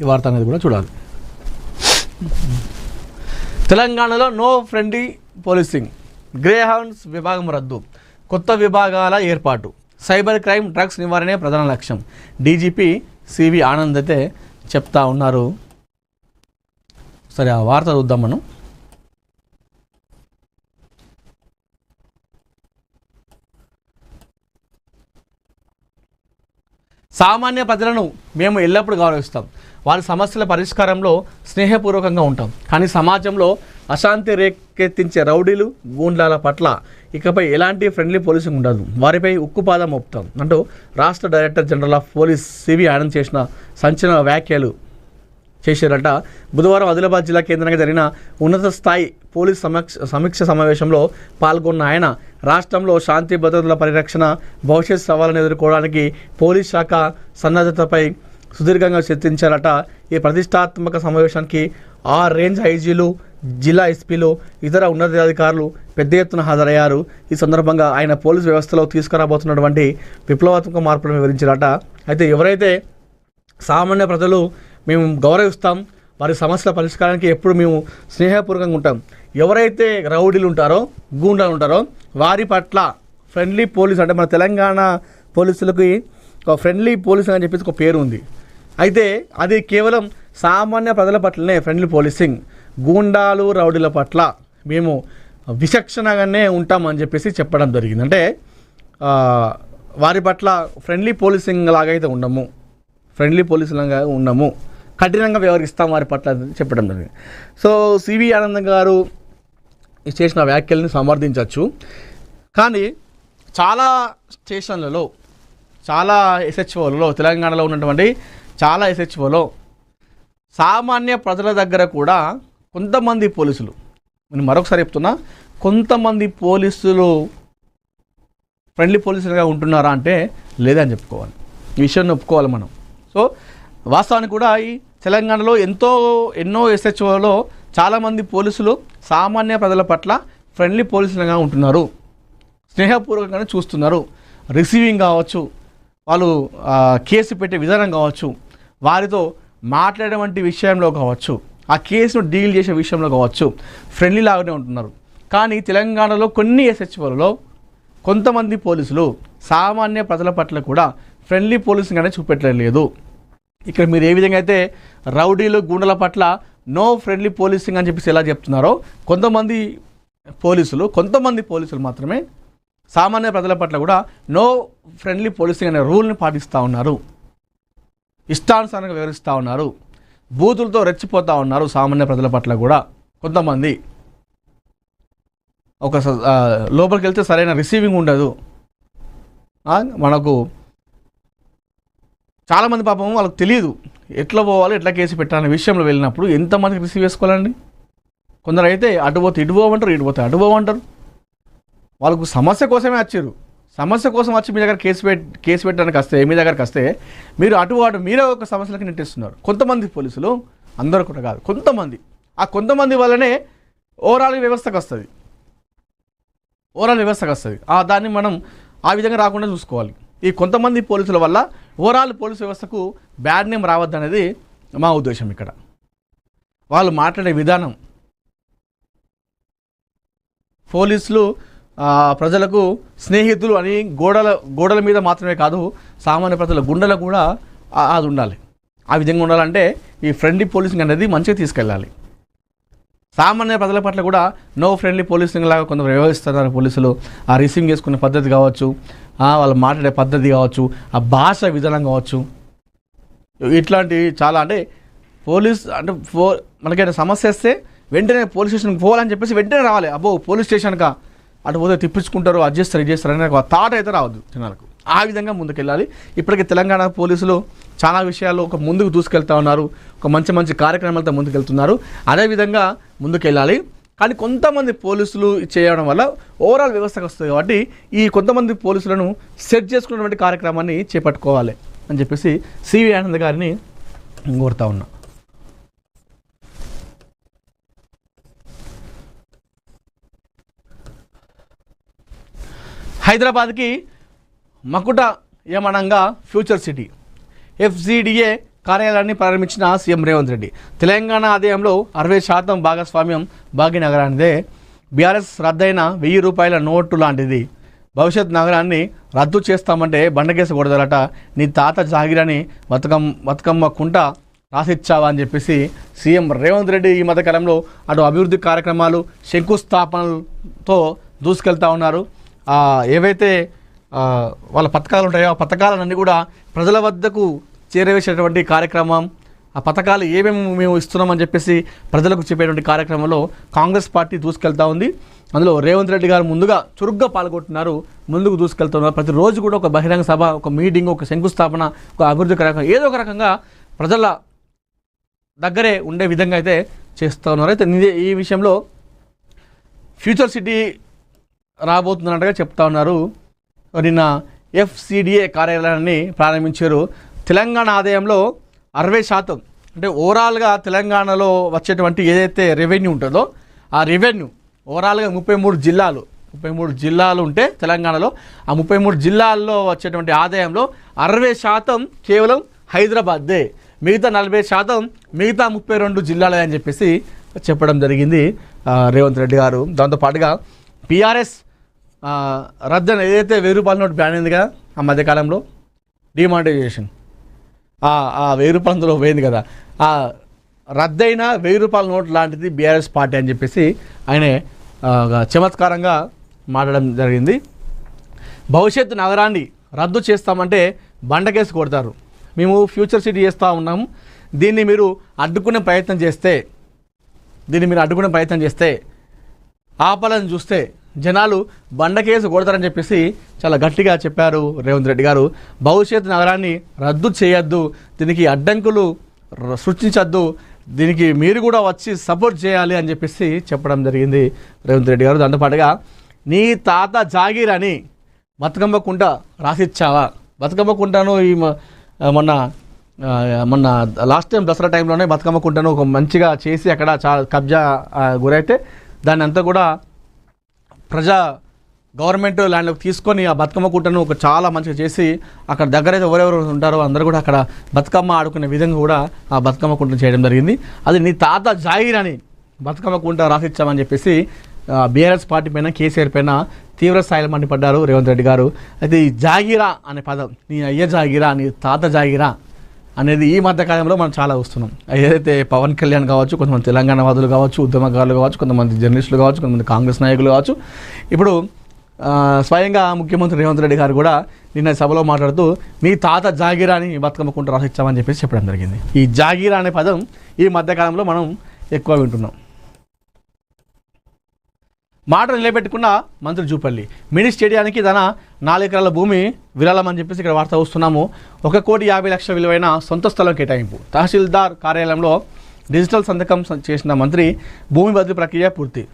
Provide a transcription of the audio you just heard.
ఈ వార్త అనేది కూడా చూడాలి. తెలంగాణలో no friendly policing, grey hounds విభాగం రద్దు, కొత్త విభాగాల ఏర్పాటు, సైబర్ క్రైమ్ డ్రగ్స్ నివారణే ప్రధాన లక్ష్యం. డీజీపీ సివి ఆనంద్ అయితే చెప్తా ఉన్నారు. సరే, ఆ వార్త చూద్దాం మనం. సామాన్య ప్రజలను మేము ఎల్లప్పుడూ గౌరవిస్తాం. వారి సమస్యల పరిష్కారంలో స్నేహపూర్వకంగా ఉంటాం. కానీ సమాజంలో అశాంతి రేకెత్తించే రౌడీలు, గూండాల పట్ల ఇకపై ఎలాంటి ఫ్రెండ్లీ పోలీసింగ్ ఉండదు. వారిపై ఉక్కుపాదం మోపుతాం అంటూ రాష్ట్ర director general of police CV Anand చేసిన సంచలన వ్యాఖ్యలు చేశారట. బుధవారం ఆదిలాబాద్ జిల్లా కేంద్రంగా జరిగిన ఉన్నత స్థాయి పోలీస్ సమీక్ష సమావేశంలో పాల్గొన్న ఆయన రాష్ట్రంలో శాంతి భద్రతల పరిరక్షణ, భవిష్యత్ సవాళ్ళను ఎదుర్కోవడానికి పోలీస్ శాఖ సన్నద్ధతపై సుదీర్ఘంగా చర్చించారట. ఈ ప్రతిష్టాత్మక సమావేశానికి ఆ రేంజ్ ఐజీలు, జిల్లా ఎస్పీలు, ఇతర ఉన్నతాధికారులు పెద్ద ఎత్తున హాజరయ్యారు. ఈ సందర్భంగా ఆయన పోలీస్ వ్యవస్థలో తీసుకురాబోతున్నటువంటి విప్లవాత్మక మార్పులను వివరించారట. అయితే ఎవరైతే సామాన్య ప్రజలు మేము గౌరవిస్తాం, వారి సమస్యల పరిష్కారానికి ఎప్పుడు మేము స్నేహపూర్వకంగా ఉంటాం, ఎవరైతే రౌడీలు ఉంటారో, గూండాలు ఉంటారో వారి పట్ల ఫ్రెండ్లీ పోలీస్, అంటే మన తెలంగాణ పోలీసులకి ఒక ఫ్రెండ్లీ పోలీస్ అని చెప్పేసి ఒక పేరు ఉంది. అయితే అది కేవలం సామాన్య ప్రజల పట్లనే ఫ్రెండ్లీ పోలీసింగ్. గూండాలు, రౌడీల పట్ల మేము విచక్షణగానే ఉంటామని చెప్పేసి చెప్పడం జరిగింది. అంటే వారి పట్ల ఫ్రెండ్లీ పోలీసింగ్ లాగైతే ఉండము, ఫ్రెండ్లీ పోలీసులుగా ఉన్నాము, కఠినంగా వ్యవహరిస్తాం వారి పట్ల చెప్పడం జరిగింది. సో సివి ఆనంద్ గారు చేసిన వ్యాఖ్యల్ని సమర్థించవచ్చు. కానీ చాలా స్టేషన్లలో, చాలా ఎస్హెచ్ఓలలో, తెలంగాణలో ఉన్నటువంటి చాలా ఎస్హెచ్ఓలో సామాన్య ప్రజల దగ్గర కూడా కొంతమంది పోలీసులు, నేను మరొకసారి చెప్తున్నా, కొంతమంది పోలీసులు ఫ్రెండ్లీ పోలీసులుగా ఉంటున్నారా అంటే లేదని చెప్పుకోవాలి. ఈ విషయాన్ని ఒప్పుకోవాలి మనం. సో వాస్తవానికి కూడా ఈ తెలంగాణలో ఎన్నో ఎస్హెచ్ఓలో చాలామంది పోలీసులు సామాన్య ప్రజల పట్ల ఫ్రెండ్లీ పోలీసులుగా ఉంటున్నారు, స్నేహపూర్వకంగానే చూస్తున్నారు. రిసీవింగ్ కావచ్చు, వాళ్ళు కేసు పెట్టే విధానం కావచ్చు, వారితో మాట్లాడే వంటి విషయంలో కావచ్చు, ఆ కేసును డీల్ చేసే విషయంలో కావచ్చు, ఫ్రెండ్లీ లాగానే ఉంటున్నారు. కానీ తెలంగాణలో కొన్ని ఎస్హెచ్ఓలలో కొంతమంది పోలీసులు సామాన్య ప్రజల పట్ల కూడా ఫ్రెండ్లీ పోలీసింగ్ అనేది చూపెట్టలేదు. ఇక్కడ మీరు ఏ విధంగా అయితే రౌడీలు, గూండాల పట్ల నో ఫ్రెండ్లీ పోలీసింగ్ అని చెప్పేసి ఎలా చెప్తున్నారో, కొంతమంది పోలీసులు మాత్రమే సామాన్య ప్రజల పట్ల కూడా నో ఫ్రెండ్లీ పోలీసింగ్ అనే రూల్ని పాటిస్తూ ఉన్నారు, ఇష్టానుసారంగా వివరిస్తూ ఉన్నారు, బూతులతో రెచ్చిపోతూ ఉన్నారు. సామాన్య ప్రజల పట్ల కూడా కొంతమంది ఒక లోపలికి వెళ్తే సరైన రిసీవింగ్ ఉండదు. మనకు చాలామంది పాపం వాళ్ళకి తెలియదు ఎట్లా పోవాలి, ఎట్లా కేసు పెట్టాలనే విషయంలో వెళ్ళినప్పుడు ఎంతమందికి రిసీవ్ చేసుకోవాలండి. కొందరు అయితే అటు పోతే ఇటు పోమంటారు, ఇటు పోతే అటు పోమంటారు. వాళ్ళకు సమస్య కోసమే వచ్చారు, సమస్య కోసం వచ్చి మీ దగ్గర కేసు పెట్టడానికి వస్తే, మీ దగ్గరకు వస్తే మీరు అటు మీరే ఒక సమస్యలకి నెట్టేస్తున్నారు. కొంతమంది పోలీసులు, అందరూ కూడా కాదు, కొంతమంది. ఆ కొంతమంది వల్లనే ఓవరాల్ వ్యవస్థకు వస్తుంది. దాన్ని మనం ఆ విధంగా రాకుండా చూసుకోవాలి. ఈ కొంతమంది పోలీసుల వల్ల ఓవరాల్ పోలీసు వ్యవస్థకు బ్యాడ్ నేమ్ రావద్దనేది మా ఉద్దేశం. ఇక్కడ వాళ్ళు మాట్లాడే విధానం, పోలీసులు ప్రజలకు స్నేహితులు అని గోడల మీద మాత్రమే కాదు, సామాన్య ప్రజల గుండెలకు కూడా అది ఉండాలి. ఆ విధంగా ఉండాలంటే ఈ ఫ్రెండ్లీ పోలీసింగ్ అనేది మంచిగా తీసుకెళ్ళాలి. సామాన్య ప్రజల పట్ల కూడా నో ఫ్రెండ్లీ పోలీసింగ్ లాగా కొందరు వ్యవహరిస్తున్నారు పోలీసులు. ఆ రిసీవింగ్ చేసుకునే పద్ధతి కావచ్చు, వాళ్ళు మాట్లాడే పద్ధతి కావచ్చు, ఆ భాష విధానం కావచ్చు, ఇట్లాంటి చాలా, అంటే పోలీస్ అంటే మనకైనా సమస్య వస్తే వెంటనే పోలీస్ స్టేషన్కి పోవాలని చెప్పేసి వెంటనే రావాలి. అబ్బో పోలీస్ స్టేషన్కా అటు పోతే తిప్పించుకుంటారు, అది చేస్తారు, ఇది చేస్తారు అనే ఒక థాట్ అయితే రావద్దు జనాలకు. ఆ విధంగా ముందుకెళ్ళాలి. ఇప్పటికీ తెలంగాణ పోలీసులు చాలా విషయాల్లో ఒక ముందుకు దూసుకెళ్తా ఉన్నారు, ఒక మంచి కార్యక్రమాలతో ముందుకెళ్తున్నారు. అదేవిధంగా ముందుకెళ్ళాలి. కానీ కొంతమంది పోలీసులు చేయడం వల్ల ఓవరాల్ వ్యవస్థకు వస్తుంది. కాబట్టి ఈ కొంతమంది పోలీసులను సెట్ చేసుకున్నటువంటి కార్యక్రమాన్ని చేపట్టుకోవాలి అని చెప్పేసి సివి ఆనంద్ గారిని కోరుతా ఉన్నా. హైదరాబాద్కి మకుట యమనంగా ఫ్యూచర్ సిటీ, FGDA కార్యాలయాన్ని ప్రారంభించిన సీఎం రేవంత్ రెడ్డి. తెలంగాణ ఆదాయంలో 60% భాగస్వామ్యం భాగ్యనగరానిదే. బీఆర్ఎస్ రద్దయిన 1000 రూపాయల నోటు లాంటిది. భవిష్యత్ నగరాన్ని రద్దు చేస్తామంటే బండకేసి కొడతారట. నీ తాత జాగిరని బతుకమ్మ కుంట రాసిచ్చావా అని చెప్పేసి సీఎం రేవంత్ రెడ్డి ఈ మధ్యకాలంలో అటు అభివృద్ధి కార్యక్రమాలు శంకుస్థాపనలతో దూసుకెళ్తూ ఉన్నారు. ఏవైతే వాళ్ళ పథకాలు ఉంటాయో ఆ పథకాలన్నీ కూడా ప్రజల వద్దకు చేరవేసేటువంటి కార్యక్రమం, ఆ పథకాలు ఏమేమి మేము ఇస్తున్నామని చెప్పేసి ప్రజలకు చెప్పేటువంటి కార్యక్రమంలో కాంగ్రెస్ పార్టీ దూసుకెళ్తూ ఉంది. అందులో రేవంత్ రెడ్డి గారు ముందుగా చురుగ్గా పాల్గొంటున్నారు, ముందుకు దూసుకెళ్తున్నారు. ప్రతిరోజు కూడా ఒక బహిరంగ సభ, ఒక మీటింగ్, ఒక శంకుస్థాపన, ఒక అభివృద్ధి కార్యక్రమం ఏదో ఒక రకంగా ప్రజల దగ్గరే ఉండే విధంగా అయితే చేస్తూ ఉన్నారు. అయితే ఈ విషయంలో ఫ్యూచర్ సిటీ రాబోతున్నట్టుగా చెప్తా ఉన్నారు. నిన్న FCDA కార్యాలయాన్ని ప్రారంభించారు. తెలంగాణ ఆదాయంలో 60% అంటే ఓవరాల్గా తెలంగాణలో వచ్చేటువంటి ఏదైతే రెవెన్యూ ఉంటుందో ఆ రెవెన్యూ ఓవరాల్గా 33 జిల్లాలు ఉంటే తెలంగాణలో ఆ 33 జిల్లాల్లో వచ్చేటువంటి ఆదాయంలో 60% కేవలం హైదరాబాద్దే, మిగతా 40% మిగతా 32 జిల్లాలే అని చెప్పేసి చెప్పడం జరిగింది రేవంత్ రెడ్డి గారు. దాంతోపాటుగా PRS రద్దు ఏదైతే 1000 రూపాయల నోటు బ్యాన్ అయింది కదా ఆ మధ్యకాలంలో, డిమానిటైజేషన్, ఆ 1000 రూపాయల అందులో పోయింది కదా, ఆ రద్దయిన 1000 రూపాయల నోటు లాంటిది బీఆర్ఎస్ పార్టీ అని చెప్పేసి ఆయన చమత్కారంగా మాట్లాడడం జరిగింది. భవిష్యత్తు నగరాన్ని రద్దు చేస్తామంటే బండకేసి కొడతారు. మేము ఫ్యూచర్ సిటీ చేస్తూ ఉన్నాము, దీన్ని మీరు అడ్డుకునే ప్రయత్నం చేస్తే ఆపాలని చూస్తే జనాలు బండకేసి కొడతారని చెప్పేసి చాలా గట్టిగా చెప్పారు రేవంత్ రెడ్డి గారు. భవిష్యత్ నగరాన్ని రద్దు చేయొద్దు, దీనికి అడ్డంకులు సృష్టించద్దు, దీనికి మీరు కూడా వచ్చి సపోర్ట్ చేయాలి అని చెప్పేసి చెప్పడం జరిగింది రేవంత్ రెడ్డి గారు. దాంతోపాటుగా నీ తాత జాగీర్ అని బతుకమ్మ కుంట రాసిచ్చావా? బతుకమ్మ కుంటను ఈ మొన్న లాస్ట్ టైం దసరా టైంలోనే బతుకమ్మ కుంటను ఒక మంచిగా చేసి అక్కడ చాలా కబ్జా గురైతే దాన్ని అంతా కూడా గవర్నమెంట్ ల్యాండ్లోకి తీసుకొని ఆ బతుకమ్మ కుంటను ఒక చాలా మంచిగా చేసి అక్కడ దగ్గరైతే ఎవరెవరు ఉంటారో అందరూ కూడా అక్కడ బతుకమ్మ ఆడుకునే విధంగా కూడా ఆ బతుకమ్మ కుంటను చేయడం జరిగింది. అది నీ తాత జాగీర్ అని బతుకమ్మ కుంట రాసిచ్చామని చెప్పేసి బీఆర్ఎస్ పార్టీ పైన, కేసీఆర్ పైన తీవ్ర స్థాయిలో మండిపడ్డారు రేవంత్ రెడ్డి గారు. అయితే ఈ జాగీరా అనే పదం, నీ అయ్య జాగీరా, నీ తాత జాగీరా అనేది ఈ మధ్యకాలంలో మనం చాలా చూస్తున్నాం. ఏదైతే పవన్ కళ్యాణ్ కావచ్చు, కొంతమంది తెలంగాణ వాదులు కావచ్చు, ఉద్యమకారులు కావచ్చు, కొంతమంది జర్నలిస్టులు కావచ్చు, కొంతమంది కాంగ్రెస్ నాయకులు కావచ్చు, ఇప్పుడు స్వయంగా ముఖ్యమంత్రి రేవంత్ రెడ్డి గారు కూడా నిన్న సభలో మాట్లాడుతూ మీ తాత జాగీరా అని బతుకమ్మ కుంట రాసిచ్చామని చెప్పేసి చెప్పడం జరిగింది. ఈ జాగీరా అనే పదం ఈ మధ్యకాలంలో మనం ఎక్కువ వింటున్నాం. మాట నిలబెట్టుకున్న మంత్రి జూపల్లి మినీ స్టేడియానికి తన 4 ఎకరాల భూమి విరాళం అని చెప్పేసి ఇక్కడ వార్త వస్తున్నాము. 1,50,00,000 విలువైన సొంత స్థలం కేటాయింపు. తహసీల్దార్ కార్యాలయంలో డిజిటల్ సంతకం చేసిన మంత్రి భూమి బదిలీ ప్రక్రియ పూర్తి.